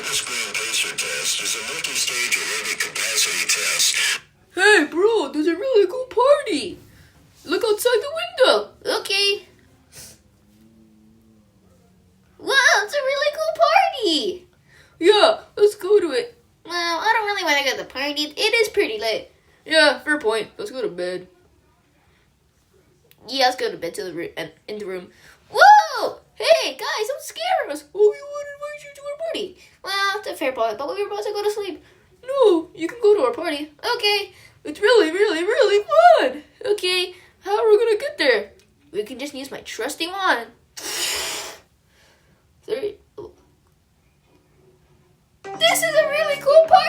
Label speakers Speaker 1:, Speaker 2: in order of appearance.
Speaker 1: this grand pacer test is a multi-stage aerobic capacity test.
Speaker 2: Hey, bro, there's a really cool party. Look outside the window.
Speaker 3: Okay. Wow, it's a really cool party.
Speaker 2: Yeah, let's go to it.
Speaker 3: Well, I don't really want to go to the party. It is pretty late.
Speaker 2: Yeah, fair point. Let's go to bed.
Speaker 3: Yeah, let's go to bed in the room. Whoa! Hey, guys, don't scare us.
Speaker 2: Oh, we want to invite you to our party.
Speaker 3: Well, it's a fair point, but we were about to go to sleep.
Speaker 2: No, you can go to our party.
Speaker 3: Okay.
Speaker 2: It's really, really, really fun.
Speaker 3: Okay.
Speaker 2: How are we going to get there?
Speaker 3: We can just use my trusty wand.
Speaker 2: Three.
Speaker 3: This is a really cool party.